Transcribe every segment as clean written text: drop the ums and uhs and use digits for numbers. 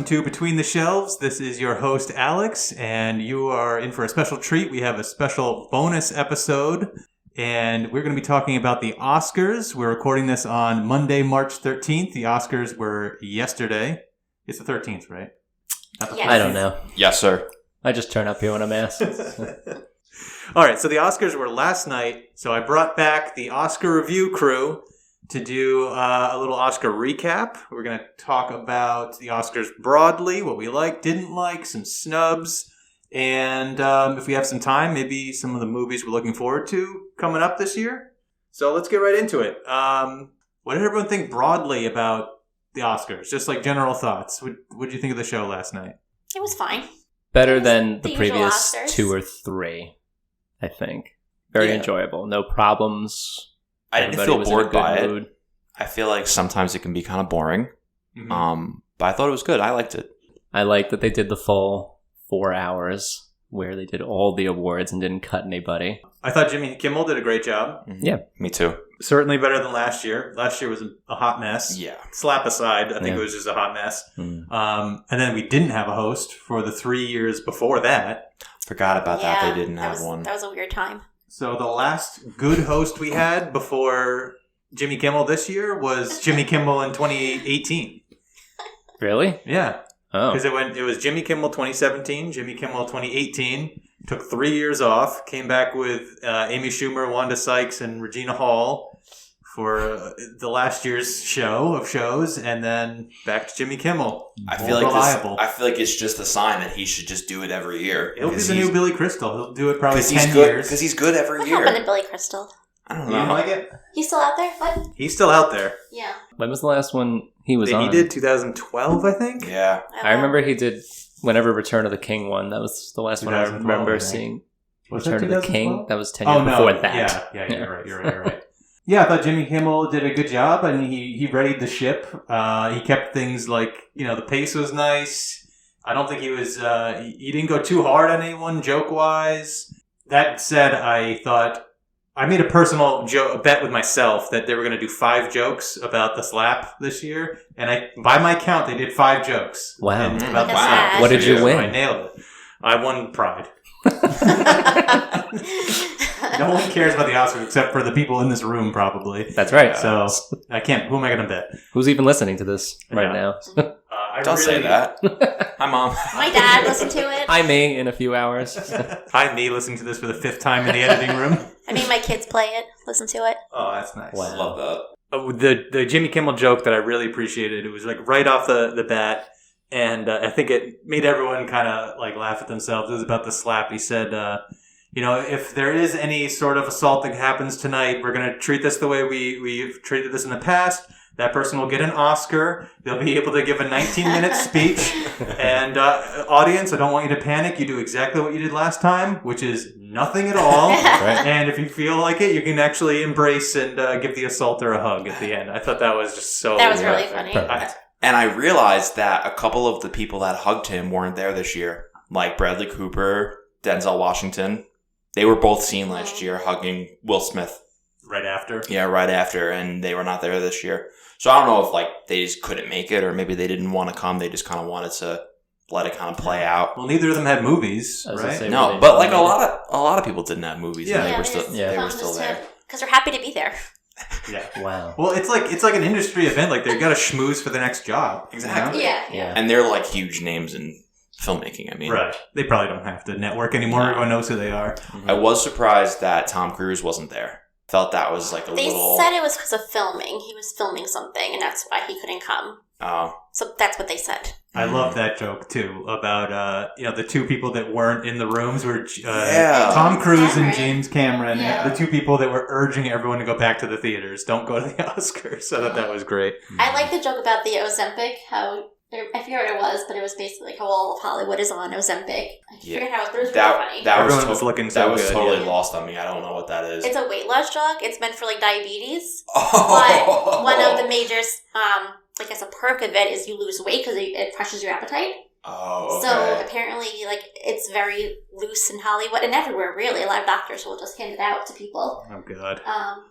to Between the Shelves. This is your host, Alex, and you are in for a special treat. We have a special bonus episode, and we're going to be talking about the Oscars. We're recording this on Monday, March 13th. The Oscars were yesterday. It's the 13th, right? Yes. I don't know. Yes, sir. I just turn up here when I'm asked. All right, so the Oscars were last night, so I brought back the Oscar review crew to do a little Oscar recap. We're going to talk about the Oscars broadly, what we liked, didn't like, some snubs, and if we have some time, maybe some of the movies we're looking forward to coming up this year. So let's get right into it. What did everyone think broadly about the Oscars? Just like general thoughts. What did you think of the show last night? It was fine. Better than the the previous usual Oscars. 2 or 3, I think. Very enjoyable. No problems. I didn't Everybody feel was in a bored good by mood. it. I feel like sometimes it can be kind of boring. Mm-hmm. But I thought it was good. I liked it. I like that they did the full 4 hours where they did all the awards and didn't cut anybody. I thought Jimmy Kimmel did a great job. Mm-hmm. Yeah. Me too. Certainly better than last year. Last year was a hot mess. Yeah. Slap aside, I think Yeah. it was just a hot mess. Mm. And then we didn't have a host for the 3 years before that. Forgot about that. Yeah, They didn't have one. That was a weird time. So the last good host we had before Jimmy Kimmel this year was Jimmy Kimmel in 2018. Really? Yeah. Oh. Because it was Jimmy Kimmel 2017, Jimmy Kimmel 2018. Took 3 years off. Came back with Amy Schumer, Wanda Sykes, and Regina Hall for the last year's show of shows, and then back to Jimmy Kimmel. I More feel like reliable. I feel like it's just a sign that he should just do it every year. He'll be the new Billy Crystal. He'll do it probably 10 he's good, years. because he's good every What year. happened to Billy Crystal? I don't You didn't know. like it? He's still out there? What? He's still out there. Yeah. When was the last one he was He on? did 2012, I think. Yeah. I remember he did whenever Return of the King won. That was the last one I 2012, remember I think. seeing. Was Return that of the King? 2012? That was 10 years before that. Yeah, you're right. Yeah, I thought Jimmy Kimmel did a good job, and he readied the ship. He kept things like, the pace was nice. I don't think he was, he didn't go too hard on anyone joke-wise. That said, I thought, I made a personal bet with myself that they were going to do 5 jokes about the slap this year, and by my count, they did 5 jokes. Wow. And Look about at the slap. that. What did you win? I nailed it. I won pride. No one cares about the Oscars except for the people in this room, probably. That's right. So I can't. Who am I going to bet? Who's even listening to this right Yeah. now? Don't say that. Hi, Mom. My dad listened to it. I may in a few hours. Hi, me listening to this for the 5th time in the editing room. I made my kids play it, listen to it. Oh, that's nice. Wow. I love that. The Jimmy Kimmel joke that I really appreciated. It was like right off the bat, and I think it made everyone kind of like laugh at themselves. It was about the slap. He said, if there is any sort of assault that happens tonight, we're going to treat this the way we've treated this in the past. That person will get an Oscar. They'll be able to give a 19-minute speech. And audience, I don't want you to panic. You do exactly what you did last time, which is nothing at all. Right. And if you feel like it, you can actually embrace and give the assaulter a hug at the end. I thought that was just so... That was really funny. And I realized that a couple of the people that hugged him weren't there this year. Like Bradley Cooper, Denzel Washington. They were both seen last year hugging Will Smith. Right after. Yeah, right after. And they were not there this year. So I don't know if they just couldn't make it, or maybe they didn't want to come. They just kind of wanted to let it kind of play out. Well, neither of them had movies, I was gonna right? say, No, but a lot of people didn't have movies, Yeah. and they Yeah, were it still is they fun were still just there. because they're happy to be there. Yeah. Wow. Well, it's like an industry event. Like they got to schmooze for the next job. Exactly. Yeah. And they're like huge names in filmmaking. I mean, Right. They probably don't have to network anymore. No. Everyone knows who they are. I was surprised that Tom Cruise wasn't there. Felt that was like a They little. said it was because of filming. He was filming something, and that's why he couldn't come. Oh, So that's what they said. I love that joke too about the 2 people that weren't in the rooms were Yeah. Tom Cruise and Cameron. James Cameron, Yeah. the 2 people that were urging everyone to go back to the theaters. Don't go to the Oscars. I thought that was great. I like the joke about the Ozempic, how... I forget what it was, but it was basically like how all of Hollywood is on Ozempic. I forget how it was, but it was really funny. that Everyone was was looking that so was good. totally Yeah. lost on me. I don't know what that is. It's a weight loss drug. It's meant for like diabetes. Oh. But one of the major, I guess a perk of it is you lose weight because it pressures your appetite. Oh, okay. So apparently, like, it's very loose in Hollywood and everywhere, really. A lot of doctors will just hand it out to people. Oh, God.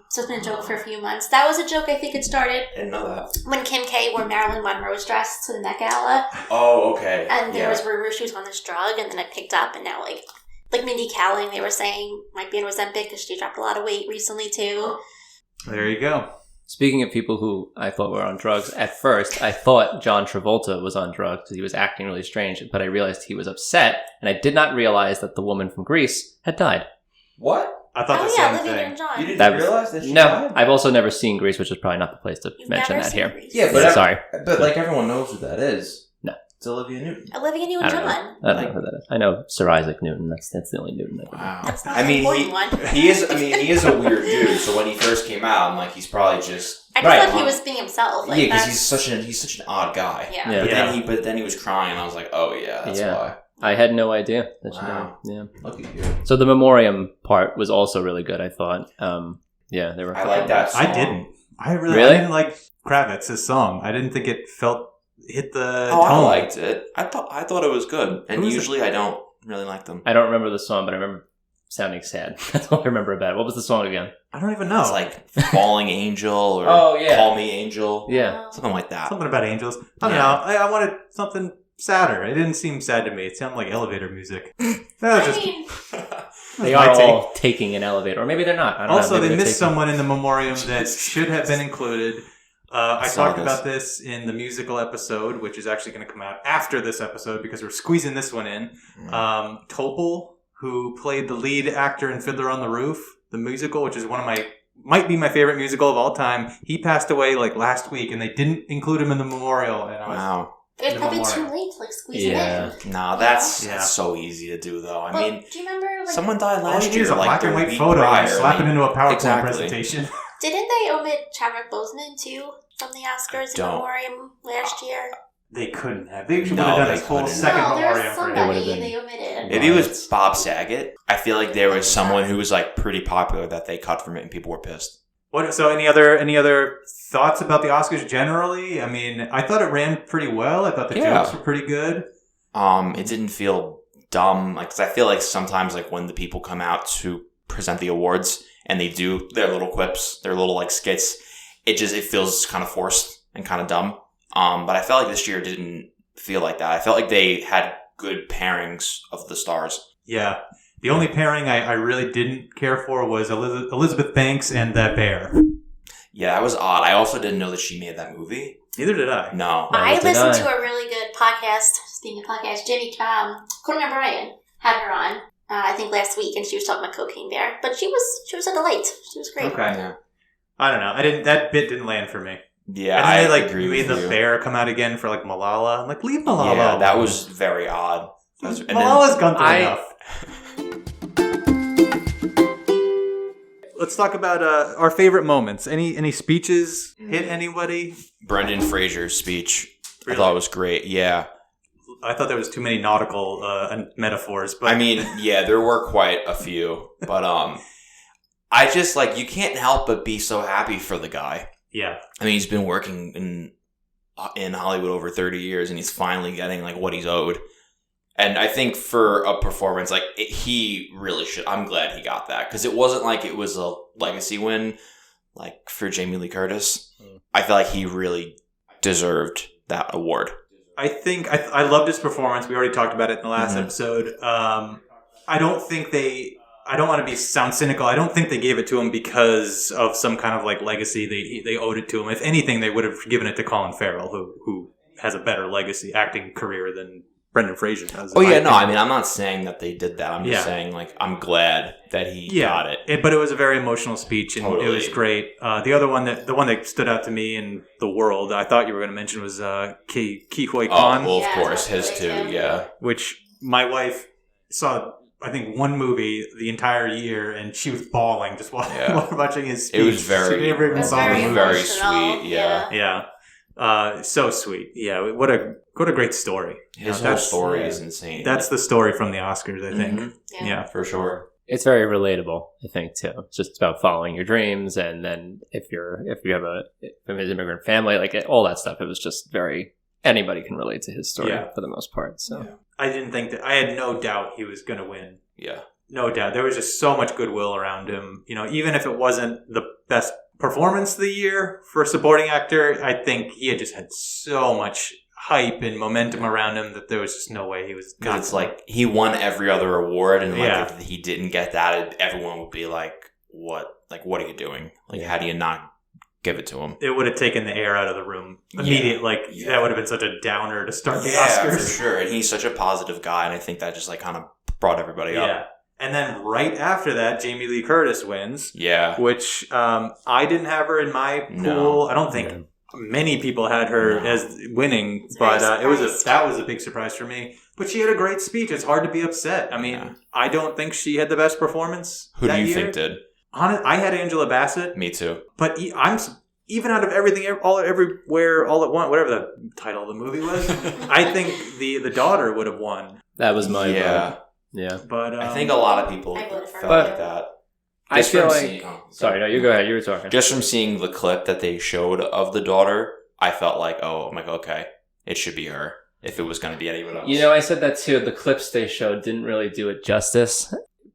So it's been a joke for a few months. That was a joke, I think it started Didn't know that. when Kim K wore Marilyn Monroe's dress to the Met Gala. Oh, okay. And there was rumors she was on this drug, and then it picked up, and now, like Mindy Kaling, they were saying, might be on Ozempic because she dropped a lot of weight recently, too. There you go. Speaking of people who I thought were on drugs, at first I thought John Travolta was on drugs because he was acting really strange, but I realized he was upset, and I did not realize that the woman from Greece had died. What? I thought the Olivia same thing. Newton-John. You didn't realize that she died? I've also never seen Greece, which is probably not the place to You've mention never that seen here. Grease? Yeah, Yeah, sorry. But like everyone knows who that is. No. It's Olivia Newton. Olivia I don't Newton-John. know. I don't know who that is. I know Sir Isaac Newton. That's the only Newton I know. Wow. That's not the important one. he is a weird dude. So when he first came out, I'm like, he's probably just I just thought he was being himself. Like, yeah, because that's- he's such an odd guy. Yeah. Yeah. But then he was crying. And I was like, oh yeah, that's why. I had no idea that she Wow. died. Yeah. Look at you. So the memoriam part was also really good, I thought. Yeah, they were. I like that song. I didn't. I Really? I didn't like Kravitz's song. I didn't think it hit the Oh, I tone. liked it. I thought it was good. And Who is usually I don't really like them. I don't remember the song, but I remember sounding sad. That's all I remember about it. What was the song again? I don't even know. It's like Falling Angel or Oh, yeah. Call Me Angel. Yeah. Something like that. something about angels. I don't Yeah. know. I wanted something sadder. It didn't seem sad to me. It sounded like elevator music. That was I just mean, They my are take. all taking an elevator. Or maybe they're not. I don't Also, know. Maybe they they're missed taking- someone in the memoriam that should have been included. I Saw talked this. about this in the musical episode, which is actually going to come out after this episode because we're squeezing this one in. Topol, who played the lead actor in Fiddler on the Roof, the musical, which is might be my favorite musical of all time. He passed away like last week, and they didn't include him in the memorial. And I was, Wow. it was The probably too memorial. late to, like, squeeze Yeah. it in. Nah, that's Yeah. so easy to do though. I Well, mean, do you remember, like, someone died all last you need year. is a like black and the white week photo prior. and slap it into a PowerPoint Exactly. presentation. didn't they omit Chadwick Boseman, too, from the Oscars in Don't. memoriam last year? They couldn't have. They should No, have done they this whole couldn't. second No, there memoriam was for him. It would've somebody been- they omitted. If he was Bob Saget, I feel like there was someone who was like pretty popular that they cut from it and people were pissed. So any other thoughts about the Oscars generally? I mean, I thought it ran pretty well. I thought the Yeah. jokes were pretty good. It didn't feel dumb. Like, 'cause I feel like sometimes like when the people come out to present the awards and they do their little quips, their little like skits, it feels kind of forced and kind of dumb. But I felt like this year didn't feel like that. I felt like they had good pairings of the stars. Yeah. The only pairing I really didn't care for was Elizabeth Banks and that bear. Yeah, that was odd. I also didn't know that she made that movie. Neither did I. No. I did listened I. to a really good podcast. Speaking of podcast, Conan O'Brien had her on. I think last week, and she was talking about Cocaine Bear. But she was a delight. She was great. Okay. Yeah. I don't know. That bit didn't land for me. Yeah, And I then they agree made with the you. bear come out again for like Malala. I'm like, leave Malala. Yeah, that alone. was very odd. And then- Malala's gone through I- enough. Let's talk about our favorite moments. Any speeches hit anybody? Brendan Fraser's speech, Really? I thought was great. Yeah. I thought there was too many nautical metaphors, but I mean, yeah, there were quite a few, but I just like you can't help but be so happy for the guy. yeah, I mean, he's been working in Hollywood over 30 years, and he's finally getting like what he's owed. And I think for a performance like he really should. I'm glad he got that because it wasn't like it was a legacy win, like for Jamie Lee Curtis. I feel like he really deserved that award. I think I loved his performance. We already talked about it in the last episode. I don't think I don't want to sound cynical. I don't think they gave it to him because of some kind of like legacy. They owed it to him. If anything, they would have given it to Colin Farrell, who has a better legacy acting career than Brendan Fraser does. Oh in my yeah, no, opinion. I mean, I'm not saying that they did that. I'm just Yeah. saying like I'm glad that he got it. But it was a very emotional speech, and Totally. it was great. The one that stood out to me in the world, I thought you were going to mention was Ke Huy Oh, Quan, well, of Yeah, course, his that's too. really good. Yeah. which my wife saw. I think one movie the entire year, and she was bawling just while Yeah. watching his speech. It was very- She never even It was saw the very movie. Very emotional, sweet, yeah. Yeah, so sweet. Yeah, what a great story. You His know, whole story is insane. That's the story from the Oscars, I think. Mhm. Yeah. for sure. It's very relatable, I think, too. It's just about following your dreams, and then if you have an immigrant family, like all that stuff, it was just very anybody can relate to his story Yeah. for the most part. So Yeah. I didn't think that. I had no doubt he was going to win. Yeah. No doubt. There was just so much goodwill around him. You know, even if it wasn't the best performance of the year for a supporting actor, I think he had just had so much hype and momentum around him that there was just no way he was Because not. it's like he won every other award, and like Yeah. if he didn't get that, everyone would be like, "What? Like, what are you doing? Like, how do you not give it to him?" It would have taken the air out of the room immediately. Like, Yeah. that would have been such a downer to start the Yeah, Oscars. for sure. And he's such a positive guy, and I think that just like kind of brought everybody up. Yeah. And then right after that, Jamie Lee Curtis wins, Yeah. which I didn't have her in my pool. No. I don't think many people had her No. as winning, It's but very that was a big surprise for me. But she had a great speech. It's hard to be upset. I mean, Yeah. I don't think she had the best performance. Who do that you year. think did? I had Angela Bassett, Me too. but even out of everything, all everywhere, all at once, whatever the title of the movie was, I think the daughter would have won. that was my Yeah. vote. Yeah. But I think a lot of people I voted for felt her. like that. I Just feel from like. seeing- Sorry, no, you go ahead. You were talking. Just from seeing the clip that they showed of the daughter, I felt like, oh, I'm like, okay, it should be her if it was going to be anyone else. You know, I said that too. The clips they showed didn't really do it justice.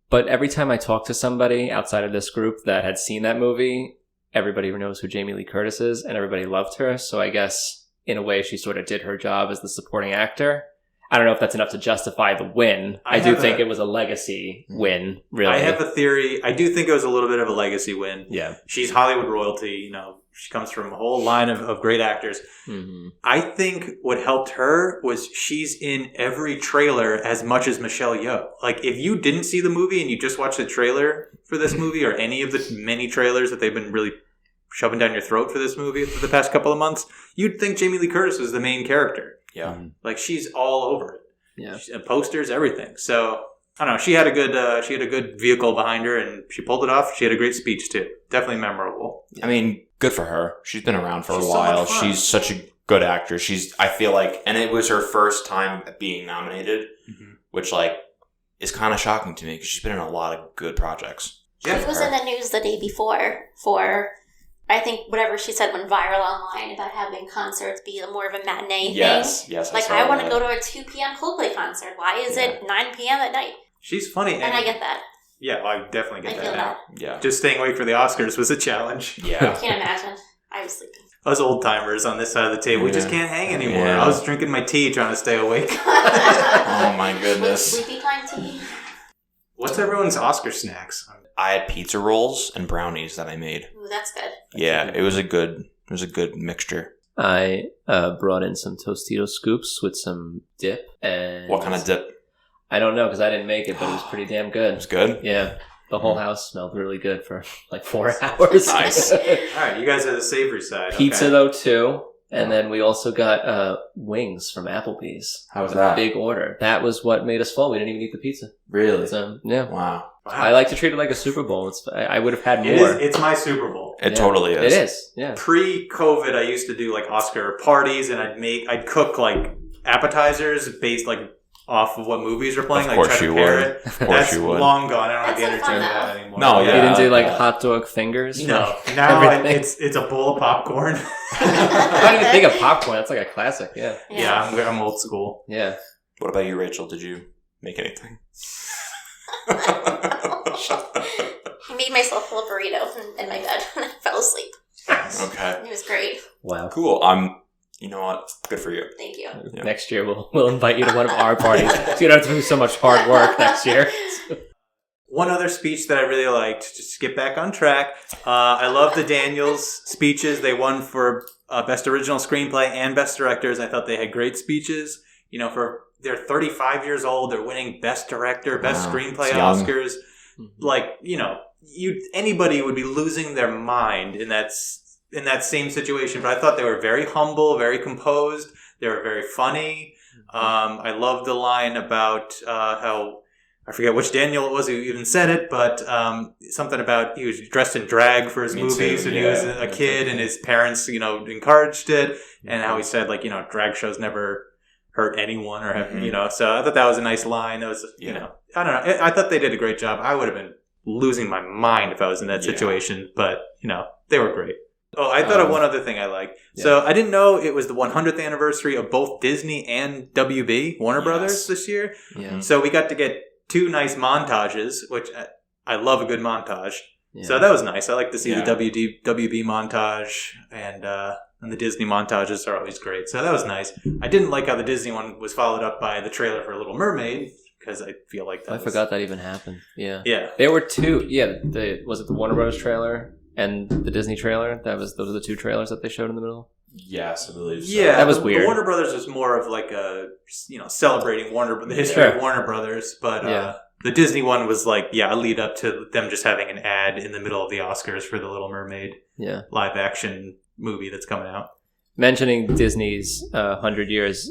But every time I talk to somebody outside of this group that had seen that movie, everybody knows who Jamie Lee Curtis is, and everybody loved her. So I guess, in a way, she sort of did her job as the supporting actor. I don't know if that's enough to justify the win. I do think it was a legacy win, really. I have a theory. I do think it was a little bit of a legacy win. Yeah. She's Hollywood royalty. You know, she comes from a whole line of great actors. Mm-hmm. I think what helped her was she's in every trailer as much as Michelle Yeoh. Like, if you didn't see the movie and you just watched the trailer for this movie or any of the many trailers that they've been really shoving down your throat for this movie for the past couple of months, you'd think Jamie Lee Curtis was the main character. Yeah. Like, she's all over it. Yeah. Posters, everything. So, I don't know. She had a good vehicle behind her, and she pulled it off. She had a great speech, too. Definitely memorable. I mean, good for her. She's been around for She's a so while. much fun. She's such a good actor. I feel like, and it was her first time being nominated, which like is kind of shocking to me because she's been in a lot of good projects. She was in the news the day before for, I think, whatever she said went viral online about having concerts be more of a matinee thing. Yes. Like, I want to go to a 2 p.m. Coldplay concert. Why is it 9 p.m. at night? She's funny. And I get that. Yeah, well, I definitely get I that feel now. that. Yeah. Just staying awake for the Oscars was a challenge. I Yeah. can't imagine. I was sleeping. Us old timers on this side of the table, we just Yeah. can't hang anymore. Yeah. I was drinking my tea trying to stay awake. Oh my goodness. Sleepy time tea. What's everyone's Oscar snacks? I had pizza rolls and brownies that I made. Ooh, that's good. Yeah, it was a good mixture. I brought in some Tostito scoops with some dip. And What kind of dip? I don't know because I didn't make it, but it was pretty damn It good. was good. Yeah. The whole house smelled really good for like 4 hours. Nice. All right, you guys are the savory side. Pizza, Okay. though, too. And then we also got wings from Applebee's. How was A that? big order. That was what made us full. We didn't even eat the pizza. Really? So, yeah. Wow. Wow. I like to treat it like a Super Bowl. I would have had more. It's my Super Bowl. It Yeah. totally is. It is, yeah. Pre-COVID, I used to do like Oscar parties, and I'd cook like appetizers based like off of what movies are playing. Of like course try to you pair would. it. Of course That's you would. long gone. I don't have the That's energy so for fun, that though. anymore. No, You yeah. didn't do like hot dog fingers? No. Now Everything. it's a bowl of popcorn. I don't even think of popcorn. That's like a classic, yeah. Yeah, I'm old school. Yeah. What about you, Rachel? Did you make anything? I made myself a little burrito in my bed and I fell asleep. Okay. It was great. Wow. Cool. You know what? Good for you. Thank you. Yeah. Next year we'll invite you to one of our parties. So you don't have to do so much hard work next year. One other speech that I really liked, just to get back on track, I love the Daniels speeches. They won for Best Original Screenplay and Best Directors. I thought they had great speeches. You know, they're 35 years old. They're winning Best Director, Best Wow, Screenplay it's young. Oscars. Like, you know, anybody would be losing their mind in that same situation. But I thought they were very humble, very composed. They were very funny. I loved the line about how, I forget which Daniel it was who even said it, but something about he was dressed in drag for his Me movies too, when he was yeah. a kid, and his parents, you know, encouraged it, and how he said, like, you know, drag shows never hurt anyone or have, you know. So I thought that was a nice line. It was, you know, I don't know. I thought they did a great job. I would have been losing my mind if I was in that situation, but, you know, they were great. Oh, I thought of one other thing I liked. Yeah. So I didn't know it was the 100th anniversary of both Disney and WB, Warner Brothers, this year. Yeah. So we got to get 2 nice montages, which I love a good montage. Yeah. So that was nice. I like to see Yeah. the WB montage, and the Disney montages are always great. So that was nice. I didn't like how the Disney one was followed up by the trailer for Little Mermaid, because I feel like that I forgot that even happened. Yeah. Yeah. There were 2. Yeah. Was it the Warner Brothers trailer and the Disney trailer? Those are the 2 trailers that they showed in the middle. Yes, I believe so. Yeah, That was the weird. Warner Brothers was more of like a, celebrating the history Sure. of Warner Brothers, but Yeah. the Disney one was like, a lead up to them just having an ad in the middle of the Oscars for the Little Mermaid Yeah. live action movie that's coming out. Mentioning Disney's 100 years,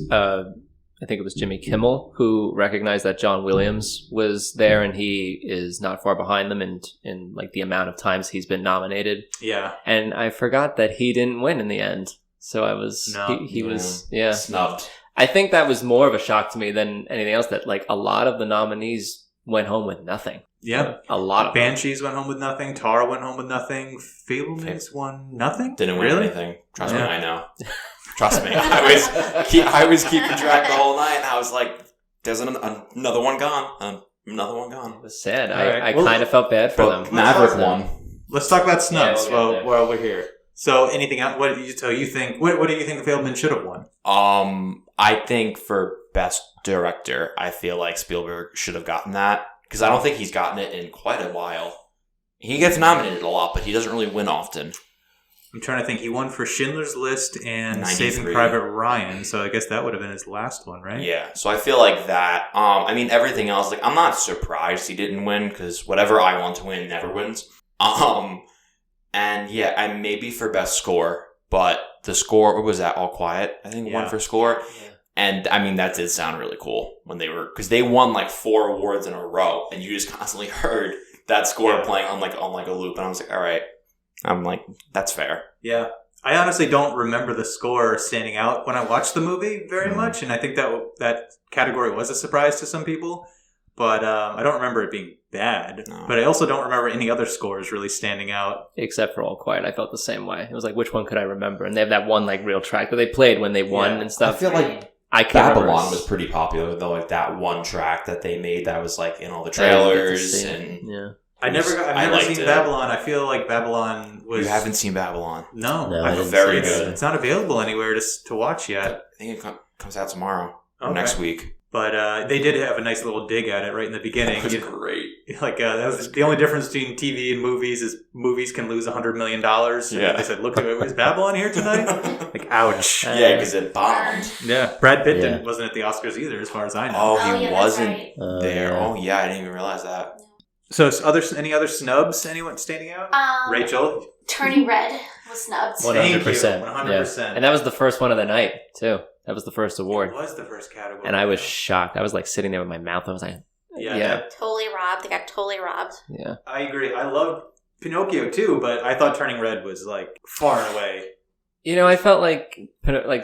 I think it was Jimmy Kimmel who recognized that John Williams was there, and he is not far behind them in like the amount of times he's been nominated. Yeah. And I forgot that he didn't win in the end. So I was, No. he Yeah. was, Snubbed. I think that was more of a shock to me than anything else, that like a lot of the nominees went home with nothing. Yeah. A lot of them. Banshees went home with nothing. Tara went home with nothing. Fablemans won nothing. Didn't win really? anything. Trust me, Yeah. I know. Trust me. I was keeping track the whole night, and I was like, there's another one gone. Another one It gone. was sad. All right. I Well, kind of felt bad for But them. Maverick Let's won. Let's talk about Snubs Yeah, we'll get there. while we're here. So, anything else? What do you think? What do you think the Fablemans should have won? I think for best director, I feel like Spielberg should have gotten that, because I don't think he's gotten it in quite a while. He gets nominated a lot, but he doesn't really win often. I'm trying to think. He won for Schindler's List and 93. Saving Private Ryan, so I guess that would have been his last one, right? Yeah, so I feel like that. I mean, everything else, like, I'm not surprised he didn't win, because whatever I want to win never wins. And yeah, and maybe for best score, but the score was that All Quiet, I think, won Yeah. for score. Yeah. And I mean, that did sound really cool when because they won like 4 awards in a row, and you just constantly heard that score Yeah. playing on a loop, and I was like, all right, I'm like, that's fair. Yeah. I honestly don't remember the score standing out when I watched the movie very Mhm. much, and I think that category was a surprise to some people. But I don't remember it being bad. No. But I also don't remember any other scores really standing out. Except for All Quiet, I felt the same way. It was like, which one could I remember? And they have that one like real track that they played when they won Yeah. and stuff. I feel like I can't Babylon remember. was pretty popular though, like that one track that they made that was like in all the I didn't get to trailers, see it. and Yeah. I've I never liked seen it. Babylon. I feel like Babylon was. you haven't seen Babylon. No, No, I I didn't very see it. good. It's not available anywhere to watch yet. I think it comes out tomorrow or Okay. next week. But they did have a nice little dig at it right in the beginning. It was You- great. that was the only difference between TV and movies is movies can lose $100 million. Yeah. They said, "Look, is Babylon here tonight?" Like, ouch. Yeah, because it bombed. Yeah, Brad Pitt Yeah. wasn't at the Oscars either, as far as I know. Oh, Oh, he yeah, that's wasn't right. there. Yeah. Oh, yeah, I didn't even realize that. So, any other snubs? Anyone standing out? Rachel, Turning Red was snubbed. 100%. 100%. Yeah. And that was the first one of the night, too. That was the first award. It was the first category, And I was shocked. I was like sitting there with my mouth. I was like, Yeah, Yeah. Totally robbed. They got totally robbed. yeah. I agree. I loved Pinocchio too, but I thought Turning Red was like far and away. You know, I felt like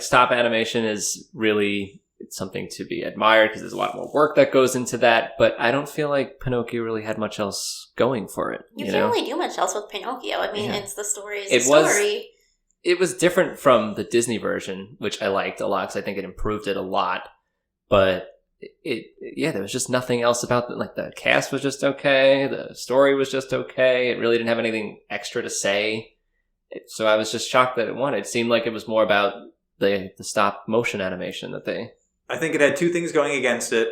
stop animation is really something to be admired because there's a lot more work that goes into that. But I don't feel like Pinocchio really had much else going for it. You You can't know, really do much else with Pinocchio. I mean, Yeah. it's the story. It's It the was- story. it was different from the Disney version, which I liked a lot because I think it improved it a lot. But there was just nothing else about it. Like the cast was just okay, the story was just okay. It really didn't have anything extra to say. So I was just shocked that it won. It seemed like it was more about the stop motion animation that they. I think it had two things going against it.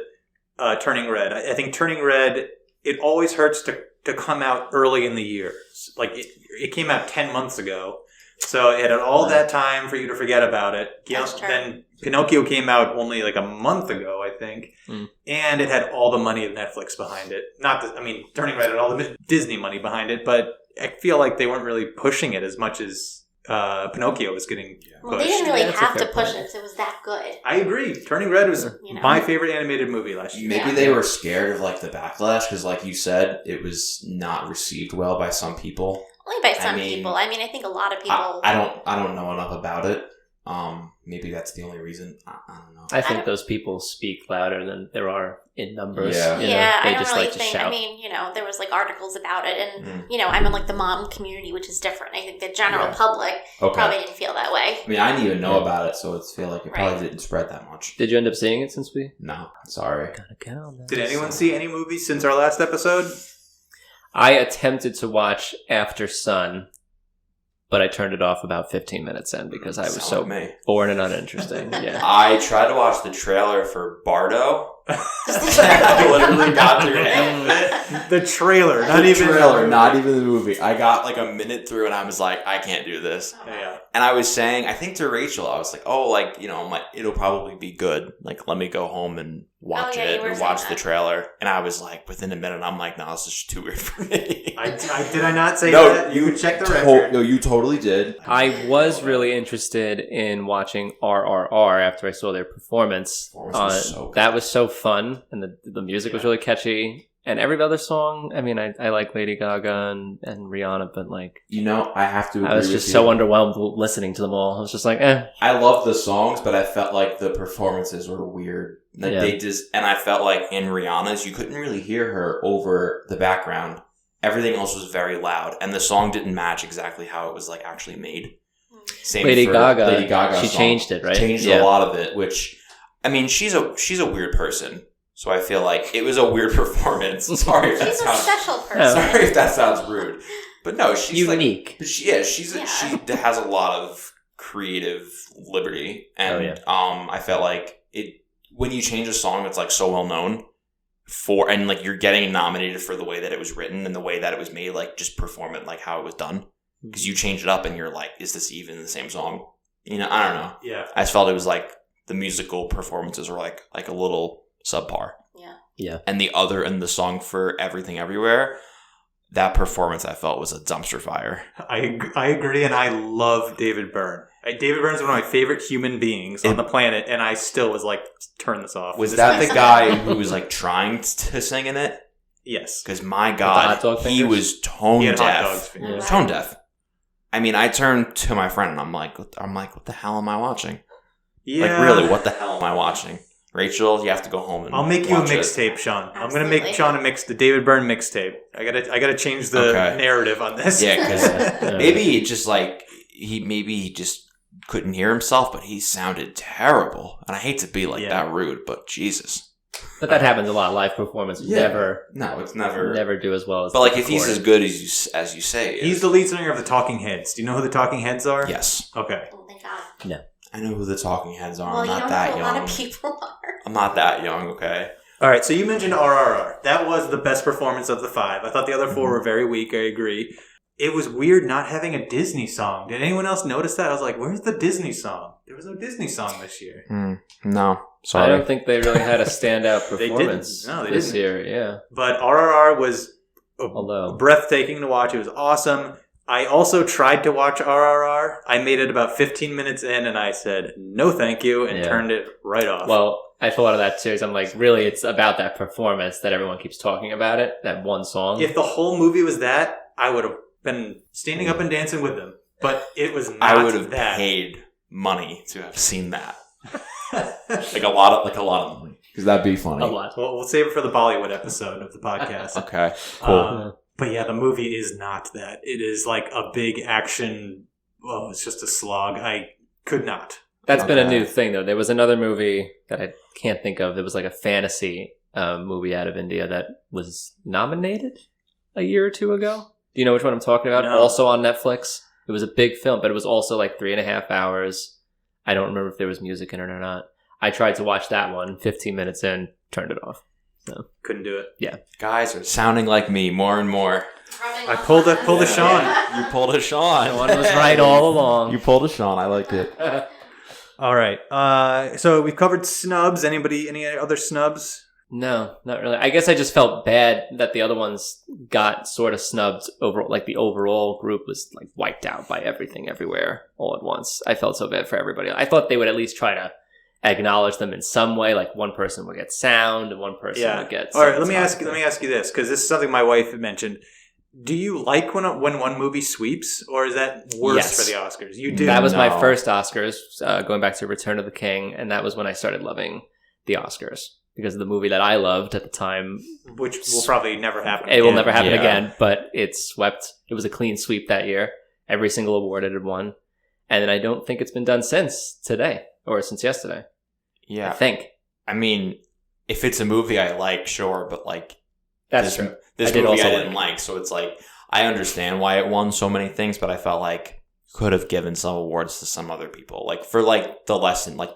Turning Red. I think Turning Red, it always hurts to come out early in the year. Like it came out 10 months ago. So it had all that time for you to forget about it. That's true. Then Pinocchio came out only like a month ago, I think. Mm. And it had all the money of Netflix behind it. Turning Red had all the Disney money behind it, but I feel like they weren't really pushing it as much as Pinocchio was getting pushed. Well, they didn't really Yeah, that's a have to fair push point. it because it was that good. I agree. Turning Red was You know? my favorite animated movie last year. Maybe Yeah. they were scared of like the backlash because, like you said, it was not received well by some people. Only by I some mean, people. I mean, I think a lot of people. I don't know enough about it, Maybe that's the only reason. I don't know. I think those people speak louder than there are in numbers. Yeah. You know, Yeah, they I don't just really like to think. shout. I mean, there was like articles about it, and I'm in like the mom community, which is different. I think the general public probably didn't feel that way. I mean, I didn't even know about it, so it's feel like it probably didn't spread that much. Did you end up seeing it since we? No, sorry. Gotta get on that. Did anyone see any movies since our last episode? I attempted to watch After Sun, but I turned it off about 15 minutes in because I was Sound so like me. bored and uninteresting. Yeah. I tried to watch the trailer for Bardo. I literally got through half of it. The trailer, not The even trailer, not even the movie. I got like a minute through and I was like, I can't do this. Yeah. And I was saying, I think to Rachel, I was like, oh, like, I'm like, it'll probably be good. Like, let me go home and watch you it were and saying watch that. the trailer. And I was like, within a minute, I'm like, no, this is too weird for me. Did I not say that? You check the record. No, you totally did. I was really interested in watching RRR after I saw their performance. Performance was so good. That was so fun, and the music was really catchy. And every other song, I mean, I like Lady Gaga and Rihanna, but like, I have to agree I was just so underwhelmed listening to them all. I was just like, I love the songs, but I felt like the performances were weird. Like they just, and I felt like in Rihanna's, you couldn't really hear her over the background. Everything else was very loud, and the song didn't match exactly how it was like actually made. Same Lady for Gaga. Lady Gaga. She song. changed it, right? Changed Yeah. a lot of it, which, I mean, she's a weird person. So I feel like it was a weird performance. Sorry if that She's a sounds special person. sorry if that sounds rude, but no, she's unique. Like, she has a lot of creative liberty, and I felt like it when you change a song that's like so well known and like you're getting nominated for the way that it was written and the way that it was made, like just perform it like how it was done because you change it up and you're like, is this even the same song? I don't know. Yeah. I just felt it was like the musical performances were like a little subpar. Yeah. And the song for Everything Everywhere, that performance I felt was a dumpster fire. I agree, and I love David Byrne. David Byrne is one of my favorite human beings on the planet, and I still was like, turn this off. Was that the guy who was like trying to sing in it? Yes. Because my hot God, dog he fingers? was tone He had hot dogs deaf. fingers. Tone deaf. I mean, I turned to my friend and I'm like, what the hell am I watching? Yeah. Like, really, what the hell am I watching? Rachel, you have to go home and I'll make you a watch it. mixtape, Sean. I'm gonna Absolutely. make Sean the David Byrne mixtape. I gotta change the narrative on this. Yeah, because Yeah. maybe it just like he just couldn't hear himself, but he sounded terrible. And I hate to be like that rude, but Jesus. But that happens a lot. Live performances never It's never do as well as. But like, if recorded. he's as good as you say, He's the lead singer of the Talking Heads. Do you know who the Talking Heads are? yes, Okay. Oh, thank God. I know who the Talking Heads are. Well, I'm you not don't that know young. a lot of people are. I'm not that young. Okay. All right. So you mentioned RRR. That was the best performance of the 5. I thought the other 4 were very weak. I agree. It was weird not having a Disney song. Did anyone else notice that? I was like, where's the Disney song? There was no Disney song this year. No, I sorry. don't think they really had a standout They didn't. performance No, they this didn't. year. Yeah, But RRR was although breathtaking to watch. It was awesome. I also tried to watch RRR. I made it about 15 minutes in and I said, no thank you, and turned it right off. well, I thought of that too. So I'm like, really, it's about that performance that everyone keeps talking about. It that one song. if the whole movie was that, I would have been standing up and dancing with them. But it was not I would have that. paid money to have seen that. like a lot of money, because that'd be funny. a lot. Well, we'll save it for the Bollywood episode of the podcast. Okay, cool. But yeah, the movie is not that. It is like a big action. Oh, it's just a slog. I could not. That's been a Okay. new thing though. There was another movie that I can't think of. It was like a fantasy movie out of India that was nominated a year or two ago. Do you know which one I'm talking about? No. Also on Netflix. It was a big film, but it was also like 3.5 hours. I don't remember if there was music in it or not. I tried to watch that one. 15 minutes in, turned it off. Couldn't do it. Guys are sounding like me more and more. I pulled a Sean. You pulled a Sean. One was right all along. You pulled a Sean. I like it. All right. So we've covered snubs. Any other snubs? No, not really. I guess I just felt bad that the other ones got sort of snubbed over. Like the overall group was like wiped out by Everything Everywhere all at once. I felt so bad for everybody. I thought they would at least try to acknowledge them in some way. Like one person would get sound and one person would get. All right. Let me ask you this, because this is something my wife had mentioned. do you like when one movie sweeps, or is that worse Yes. for the Oscars? You do. That was my No. first Oscars, going back to Return of the King, and that was when I started loving the Oscars because of the movie that I loved at the time. Which will probably never happen. It will again. never happen Yeah. again, but it swept. It was a clean sweep that year. Every single award it had won. And then I don't think it's been done since today or since yesterday. I Yeah. think. I mean, if it's a movie I like, sure, but like That's this, true. this I did movie I also didn't like, so it's like I understand why it won so many things, but I felt like could have given some awards to some other people, like for like the lesson, like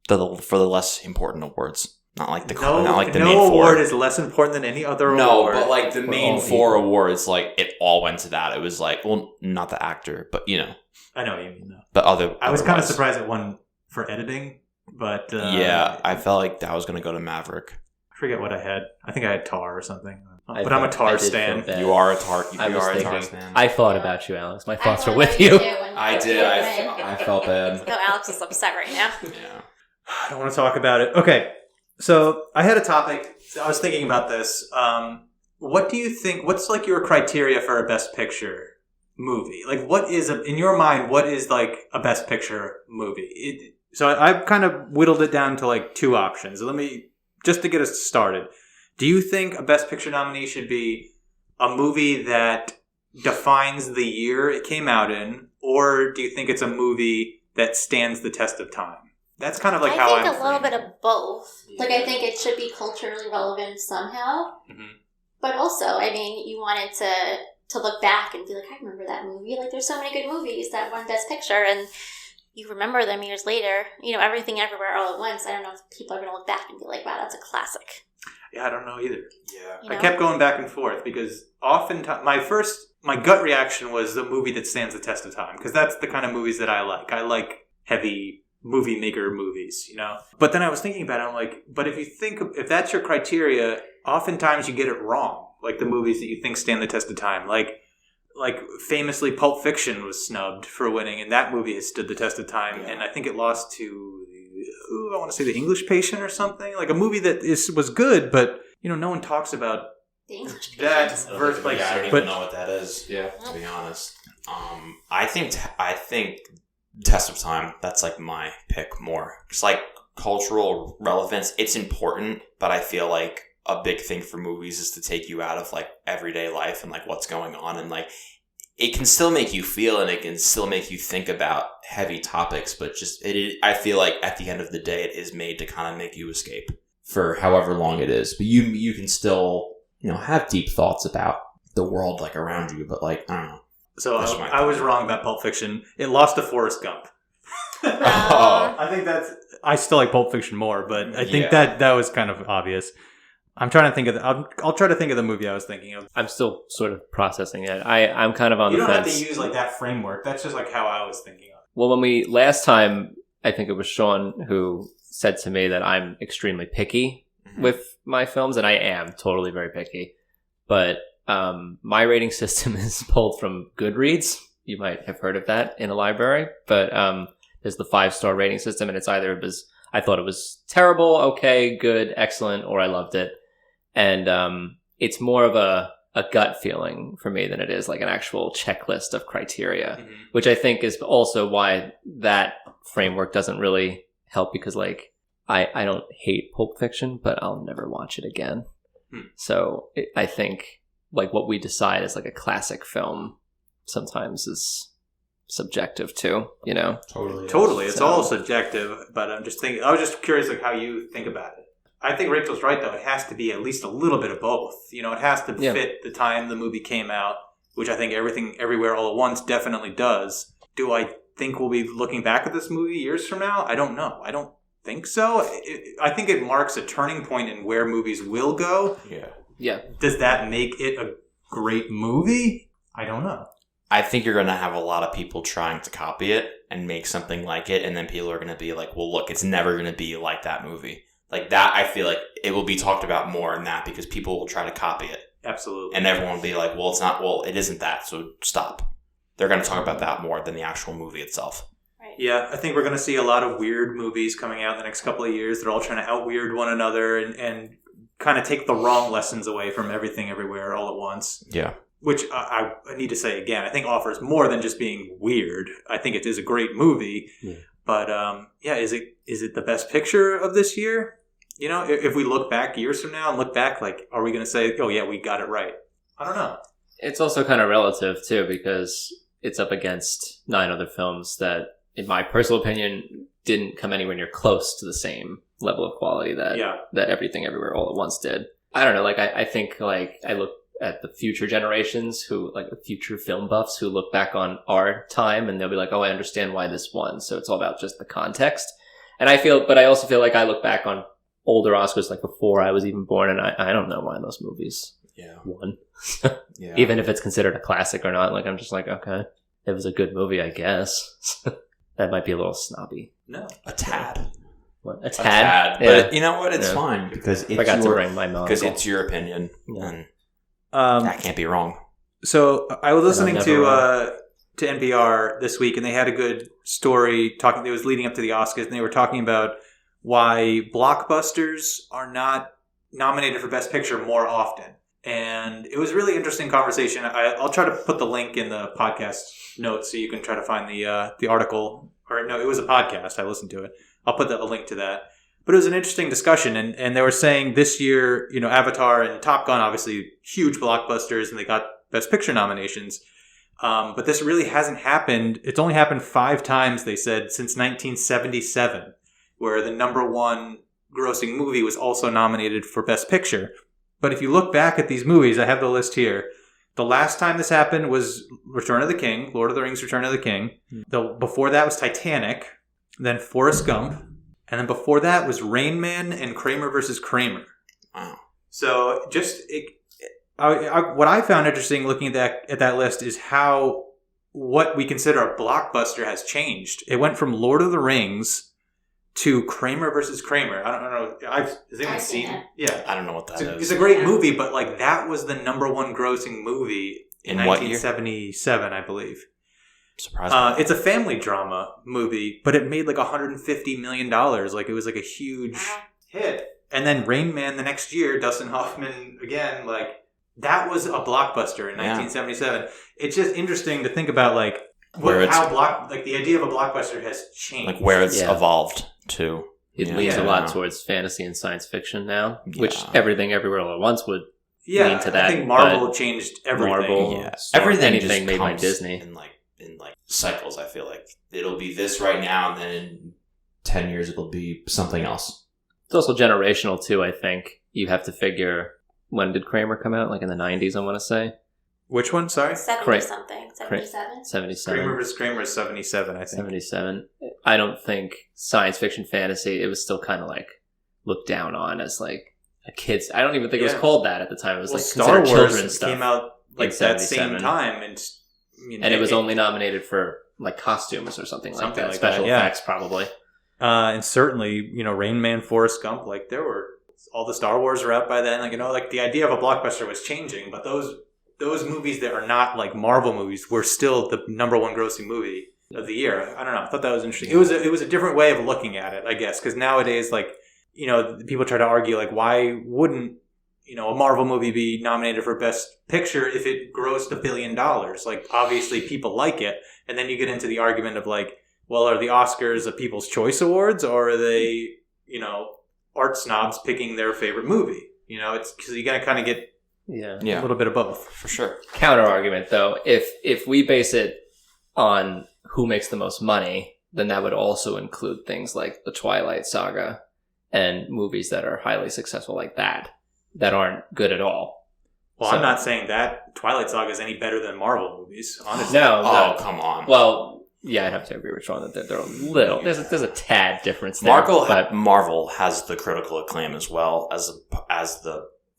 for the less important awards, not like the not like the main no four. award is less important than any other No, award. but like the We're main all four equal. awards, like it all went to that. It was like, well, not the actor, but you know, I know what you mean, though. but other. I was kind of otherwise. surprised it won for editing, but Yeah, I felt like that was going to go to Maverick. I forget what I had. I think I had Tar or something. I But I'm a felt- I Tar did feel stan. bad. You are a Tar. You I was are a Tar thinking. stan. I thought about you, Alex. My thoughts I were thought with about you. too when I you did. went. I felt bad. No, Alex is upset right now. Yeah. I don't want to talk about it. Okay, so I had a topic. I was thinking about this. What do you think? What's like your criteria for a Best Picture movie? Like, what is in your mind? What is like a Best Picture movie? So I've kind of whittled it down to like two options. Let me just to get us started. Do you think a Best Picture nominee should be a movie that defines the year it came out in, or do you think it's a movie that stands the test of time? That's kind of like how I think I'm a little framing bit of both. Like, I think it should be culturally relevant somehow. Mhm. But also, I mean, you wanted to look back and be like, I remember that movie. Like, there's so many good movies that won Best Picture, and you remember them years later. You know, Everything Everywhere All at Once. I don't know if people are going to look back and be like, wow, that's a classic. Yeah, I don't know either. Yeah. You know? I kept going back and forth because oftentimes my gut reaction was the movie that stands the test of time because that's the kind of movies that I like. I like heavy movie maker movies, you know. But then I was thinking about it. I'm like, but if that's your criteria, oftentimes you get it wrong. Like the movies that you think stand the test of time, like famously, Pulp Fiction was snubbed for winning, and that movie has stood the test of time. Yeah. And I think it lost to, I want to say, The English Patient or something. Like a movie that was good, but you know, no one talks about The English that Patient. verse. Like, I don't but even know what that is. Yeah, to be honest, I think Test of Time. That's like my pick more. It's like cultural relevance. It's important, but I feel like a big thing for movies is to take you out of like everyday life and like what's going on, and like it can still make you feel and it can still make you think about heavy topics, but just I feel like at the end of the day, it is made to kind of make you escape for however long it is. But you can still, you know, have deep thoughts about the world like around you, but like, I don't know. So That's my I was wrong about Pulp Fiction. It lost to Forrest Gump. Oh. I think I still like Pulp Fiction more, but I think Yeah. that was kind of obvious. I'm trying to think of I'll try to think of the movie I was thinking of. I'm still sort of processing it. I'm kind of on You the don't have fence. to use like that framework. That's just like how I was thinking of it. Well, when last time, I think it was Sean who said to me that I'm extremely picky with my films, and I am totally very picky. But my rating system is pulled from Goodreads. You might have heard of that in a library, but there's the 5-star rating system, and it's either I thought it was terrible, okay, good, excellent, or I loved it. And it's more of a gut feeling for me than it is like an actual checklist of criteria, which I think is also why that framework doesn't really help, because like I don't hate Pulp Fiction, but I'll never watch it again. So I think like what we decide as like a classic film sometimes is subjective too, you know? Totally, it's So- all subjective. But I'm just thinking. I was just curious, like how you think about it. I think Rachel's right, though. It has to be at least a little bit of both. You know, it has to Yeah. fit the time the movie came out, which I think Everything Everywhere All at Once definitely does. Do I think we'll be looking back at this movie years from now? I don't know. I don't think so. I think it marks a turning point in where movies will go. Yeah. Does that make it a great movie? I don't know. I think you're going to have a lot of people trying to copy it and make something like it, and then people are going to be like, well, look, it's never going to be like that movie. Like that, I feel like it will be talked about more in that because people will try to copy it. Absolutely. And everyone will be like, well, it's not, well, it isn't that, so stop. They're going to talk about that more than the actual movie itself. Right. Yeah, I think we're going to see a lot of weird movies coming out in the next couple of years. They're all trying to out-weird one another and kind of take the wrong lessons away from Everything Everywhere All at Once. Yeah. which I need to say again, I think offers more than just being weird. I think it is a great movie. Yeah. But is it the best picture of this year? You know, if we look back years from now and look back, like, are we going to say, oh yeah, we got it right? I don't know. It's also kind of relative too, because it's up against 9 other films that, in my personal opinion, didn't come anywhere near close to the same level of quality that Everything Everywhere All at Once did. I don't know. Like, I think, like, I look at the future generations the future film buffs who look back on our time and they'll be like, oh, I understand why this won. So it's all about just the context. And I also feel like I look back on older Oscars, like before I was even born, and I don't know why those movies won. Yeah. Even if it's considered a classic or not, like, I'm just like, okay, it was a good movie, I guess. That might be a little snobby. No. A tad. What? A tad? Yeah. But you know what? It's fine because it's your opinion. Yeah. And that can't be wrong. So I was listening to NPR this week, and they had a good story talking. It was leading up to the Oscars, and they were talking about why blockbusters are not nominated for Best Picture more often. And it was a really interesting conversation. I'll try to put the link in the podcast notes so you can try to find the article. Or no, it was a podcast. I listened to it. I'll put a link to that. But it was an interesting discussion, and they were saying this year, you know, Avatar and Top Gun, obviously huge blockbusters, and they got Best Picture nominations. But this really hasn't happened. It's only happened 5 times, they said, since 1977, where the number one grossing movie was also nominated for Best Picture. But if you look back at these movies, I have the list here. The last time this happened was Return of the King, Lord of the Rings, Return of the King. Before that was Titanic, then Forrest Gump. And then before that was Rain Man and Kramer versus Kramer. Wow. So what I found interesting looking at that list is how what we consider a blockbuster has changed. It went from Lord of the Rings to Kramer versus Kramer. I don't know. Has anyone seen it? Yeah. I don't know what that is. It's a great movie, but like that was the number one grossing movie in 1977, I believe. Surprising. It's a family drama movie, but it made like $150 million. Like it was like a huge hit. And then Rain Man the next year, Dustin Hoffman again, like that was a blockbuster in 1977. It's just interesting to think about like the idea of a blockbuster has changed. Like where it's evolved to. It leans a lot towards fantasy and science fiction now, which Everything Everywhere All at Once would lean to that. I think Marvel changed everything. Anything made by Disney. In cycles, I feel like it'll be this right now, and then in 10 years it'll be something else. It's also generational too. I think you have to figure, when did Kramer come out? Like in the 90s, I want to say. Which one? Sorry, 70-something, 77. 77. Kramer vs. Kramer is 77, I think. 77. I don't think science fiction fantasy. It was still kind of like looked down on as like a kid's. I don't even think it was called that at the time. It was like Star Wars children's stuff. Came out like that same time, and it was only nominated for like costumes or something like that. Special effects, probably. And certainly, you know, Rain Man, Forrest Gump, like there were all the Star Wars were out by then. Like, you know, like the idea of a blockbuster was changing, but those movies that are not like Marvel movies were still the number one grossing movie of the year. I don't know. I thought that was interesting. It was a different way of looking at it, I guess, because nowadays, like, you know, people try to argue like, why wouldn't, you know, a Marvel movie be nominated for Best Picture if it grossed $1 billion? Like, obviously people like it. And then you get into the argument of like, well, are the Oscars a People's Choice Awards, or are they, you know, art snobs picking their favorite movie? You know, it's because you got to kind of get a little bit of both. For sure. Counter argument though, if we base it on who makes the most money, then that would also include things like the Twilight Saga and movies that are highly successful like that aren't good at all. Well, I'm not saying that Twilight Saga is any better than Marvel movies, honestly. No. Come on. Well, yeah, I'd have to agree with Sean that they're a little. There's a tad difference there. Marvel has the critical acclaim as well as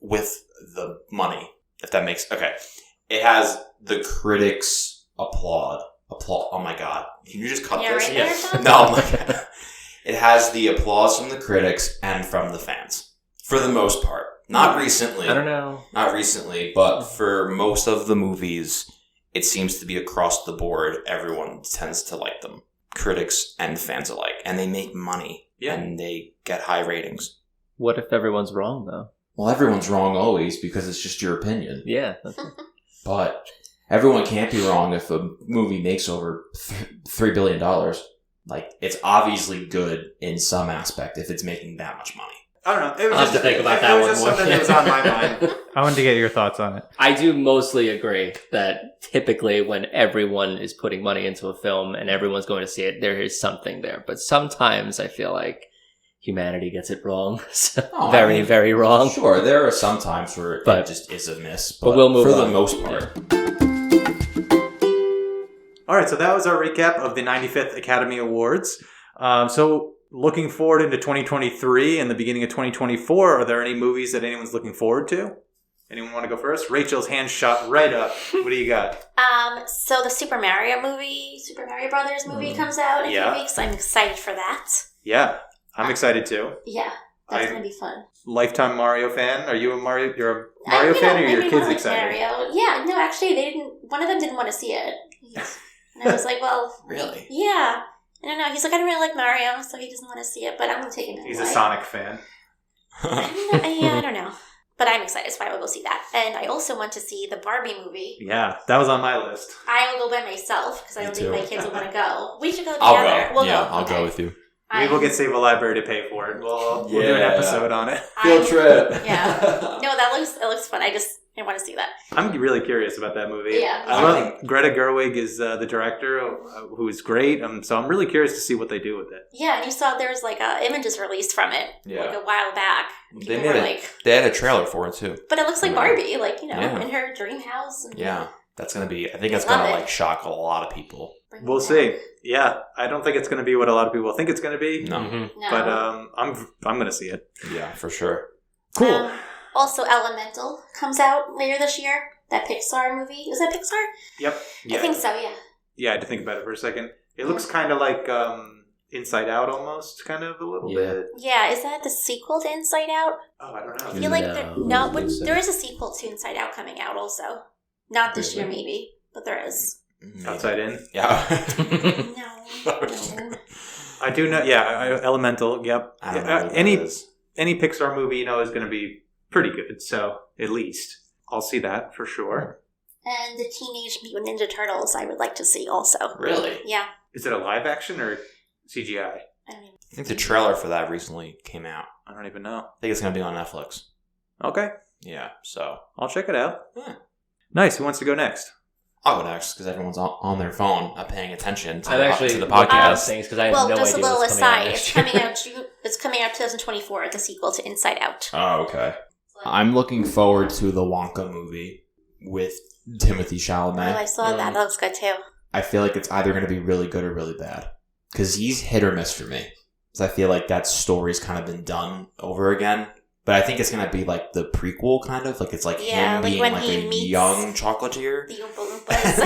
with the money. If that makes it has the critics applaud. Oh my god! Can you just cut this? Right yes. No, oh my god. It has the applause from the critics and from the fans for the most part. Not recently. I don't know. Not recently, but for most of the movies, it seems to be across the board. Everyone tends to like them. Critics and fans alike. And they make money. Yeah. And they get high ratings. What if everyone's wrong, though? Well, everyone's wrong always because it's just your opinion. Yeah. But everyone can't be wrong if a movie makes over $3 billion. Like, it's obviously good in some aspect if it's making that much money. I don't know. It was I'll have to think about that It was one just more. something that was on my mind. I wanted to get your thoughts on it. I do mostly agree that typically when everyone is putting money into a film and everyone's going to see it, there is something there. But sometimes I feel like humanity gets it wrong. Very, very wrong. Sure, there are some times where it just is a miss. But we'll move for on. the most part. All right, so that was our recap of the 95th Academy Awards. So looking forward into 2023 and the beginning of 2024, are there any movies that anyone's looking forward to? Anyone want to go first? Rachel's hand shot right up. What do you got? So the Super Mario Brothers movie comes out in a few weeks. I'm excited for that. Yeah, I'm excited too. Yeah, that's going to be fun. Lifetime Mario fan. Are you a Mario? You're a Mario fan, or are your kids excited? Mario. Yeah, no, actually, they didn't. One of them didn't want to see it, and I was like, "Well, really? Yeah." I don't know. He's like, "I don't really like Mario, so he doesn't want to see it." But I'm going to take him. He's a Sonic fan. I don't know. But I'm excited, so I will go see that. And I also want to see the Barbie movie. Yeah, that was on my list. I will go by myself because I don't think my kids will want to go. We should go together. I'll go. I'll go with you. Maybe we'll get Save a Library to pay for it. We'll do an episode on it. Field trip. Yeah. No, it looks fun. I want to see that. I'm really curious about that movie. Yeah. I love Greta Gerwig is the director, who is great. So I'm really curious to see what they do with it. Yeah, and you saw there's images released from it like a while back. They had a trailer for it too. But it looks like Barbie, in her dream house. And that's gonna be. I think it's gonna shock a lot of people. We'll see. Yeah, I don't think it's going to be what a lot of people think it's going to be. No. No. But I'm going to see it. Yeah, for sure. Cool. Also, Elemental comes out later this year. That Pixar movie. Is that Pixar? Yep. Yeah. I think so, yeah. Yeah, I had to think about it for a second. It looks kind of like Inside Out almost, kind of a little bit. Yeah, is that the sequel to Inside Out? Oh, I don't know. I feel like there is a sequel to Inside Out coming out also. Not this year, maybe, but there is. Outside In? Yeah. No. I do know. Yeah, Elemental. Yep. I don't know any Pixar movie, is going to be pretty good. So at least I'll see that for sure. And the Teenage Mutant Ninja Turtles, I would like to see also. Really? Yeah. Is it a live action or CGI? I mean, I think the trailer for that recently came out. I don't even know. I think it's gonna be on Netflix. Okay. Yeah. So I'll check it out. Yeah. Nice. Who wants to go next? I'll go next because everyone's on their phone, not paying attention to the podcast. podcast. Because I have no just idea a little what's aside. coming out It's coming out. It's coming out 2024. The sequel to Inside Out. Oh, okay. I'm looking forward to the Wonka movie with Timothy Chalamet. Oh, I saw that. That looks good too. I feel like it's either going to be really good or really bad because he's hit or miss for me. Because I feel like that story's kind of been done over again. But I think it's going to be like the prequel, kind of. Like it's like him being like a young chocolatier. The Oompa Loompas.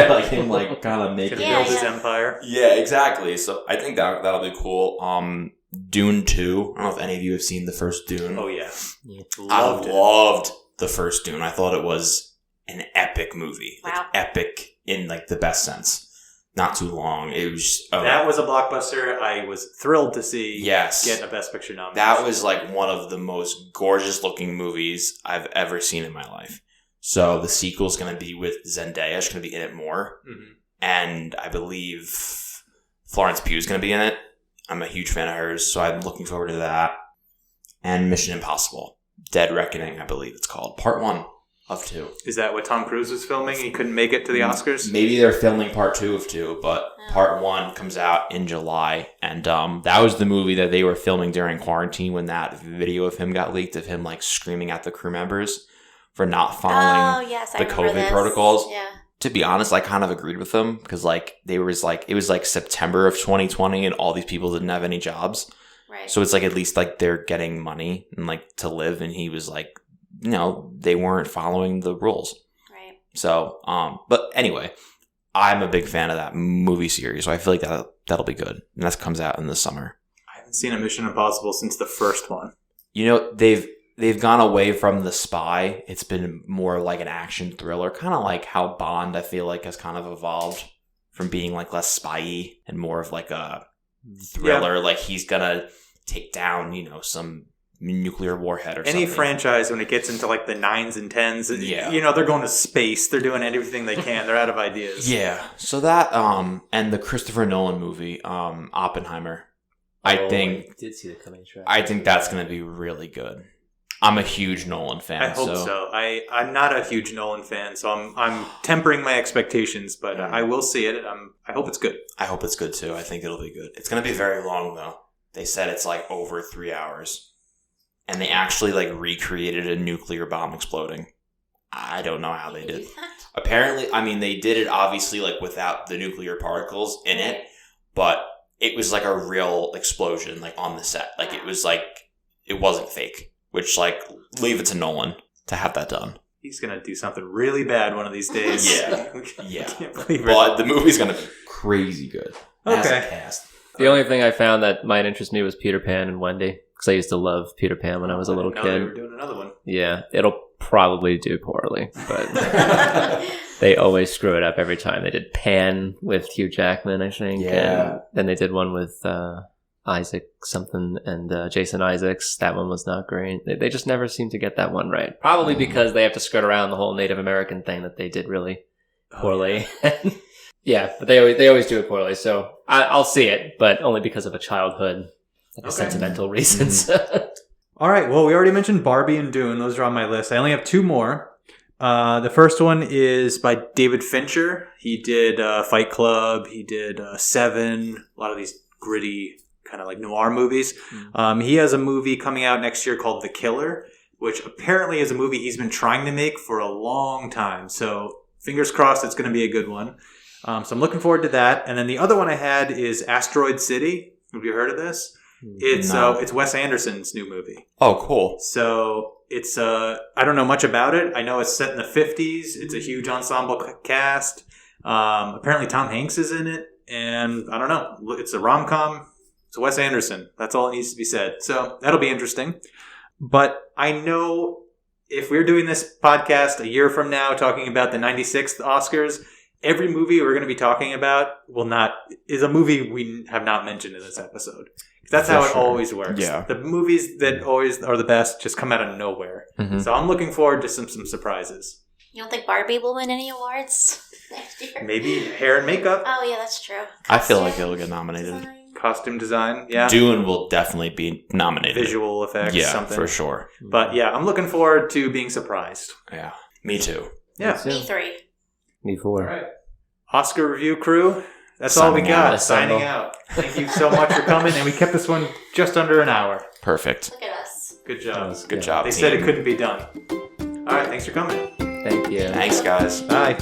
like him like kind of making build his empire. Yeah, exactly. So I think that'll be cool. Dune 2. I don't know if any of you have seen the first Dune. Oh, yeah. I loved the first Dune. I thought it was an epic movie. Wow. Like, epic in like the best sense. Not too long. It was that was a blockbuster. I was thrilled to see get a Best Picture nomination. That was like one of the most gorgeous looking movies I've ever seen in my life. So the sequel's going to be with Zendaya. She's going to be in it more. Mm-hmm. And I believe Florence Pugh is going to be in it. I'm a huge fan of hers, so I'm looking forward to that. And Mission Impossible. Dead Reckoning, I believe it's called. Part 1 of 2. Is that what Tom Cruise was filming? He couldn't make it to the Oscars? Maybe they're filming part 2 of 2, but part 1 comes out in July. And that was the movie that they were filming during quarantine when that video of him got leaked, of him like screaming at the crew members for not following the COVID protocols. Yeah. To be honest, I kind of agreed with them because it was like September of 2020 and all these people didn't have any jobs. Right. So it's like at least like they're getting money and like to live, and he was like, they weren't following the rules. Right. So, but anyway, I'm a big fan of that movie series, so I feel like that'll be good. And that comes out in the summer. I haven't seen a Mission Impossible since the first one. They've gone away from the spy. It's been more like an action thriller, kind of like how Bond, I feel like, has kind of evolved from being like less spy-y and more of like a thriller. Yeah. Like he's gonna take down, some nuclear warhead or Any something. franchise, when it gets into like the 9s and 10s, Yeah. they're going to space. They're doing everything they can. They're out of ideas. Yeah. So that and the Christopher Nolan movie, Oppenheimer. I did see the coming track. think that's going to be really good. I'm a huge Nolan fan. I hope so. I'm not a huge Nolan fan, so I'm tempering my expectations, but I will see it. I hope it's good. I hope it's good too. I think it'll be good. It's going to be very long though. They said it's like over 3 hours. And they actually like recreated a nuclear bomb exploding. I don't know how they did. Apparently, I mean, they did it obviously like without the nuclear particles in it, but it was like a real explosion like on the set. Like it was like, it wasn't fake, which like leave it to Nolan to have that done. He's going to do something really bad one of these days. Yeah. I can't believe it. But the movie's going to be crazy good. As a Okay. cast. The only thing I found that might interest me was Peter Pan and Wendy, because I used to love Peter Pan when I was a little didn't know they kid. were doing another one. Yeah, it'll probably do poorly, but they always screw it up every time. They did Pan with Hugh Jackman, I think. Yeah. And then they did one with Isaac something and Jason Isaacs. That one was not great. They just never seem to get that one right. Probably because they have to skirt around the whole Native American thing that they did really poorly. Yeah, but they always do it poorly. So I'll see it, but only because of a childhood, sentimental reasons. All right. Well, we already mentioned Barbie and Dune. Those are on my list. I only have 2 more. The first one is by David Fincher. He did Fight Club. He did Seven. A lot of these gritty kind of like noir movies. He has a movie coming out next year called The Killer, which apparently is a movie he's been trying to make for a long time. So fingers crossed it's going to be a good one. So I'm looking forward to that. And then the other one I had is Asteroid City. Have you heard of this? It's Wes Anderson's new movie. Oh, cool. So it's I don't know much about it. I know it's set in the 50s. It's a huge ensemble cast. Apparently Tom Hanks is in it, and I don't know. It's a rom-com. It's Wes Anderson. That's all it needs to be said. So that'll be interesting. But I know if we're doing this podcast a year from now talking about the 96th Oscars, every movie we're going to be talking about is a movie we have not mentioned in this episode. That's how it always works. Yeah. The movies that always are the best just come out of nowhere. Mm-hmm. So I'm looking forward to some surprises. You don't think Barbie will win any awards next year? Maybe hair and makeup, Oh, yeah, that's true. I feel like it'll get nominated. Design. costume design, yeah, Dune will definitely be nominated. visual effects, Yeah, something. for sure. But yeah, I'm looking forward to being surprised. Yeah. Me too. Yeah. Me 3. Me 4. All right. Oscar review crew. That's all we Signing got. out. Signing out. Thank you so much for coming, and we kept this one just under an hour. Perfect. Look at us. Good job. Good job, They team. said it couldn't be done. All right, thanks for coming. Thank you. Thanks, guys. Bye.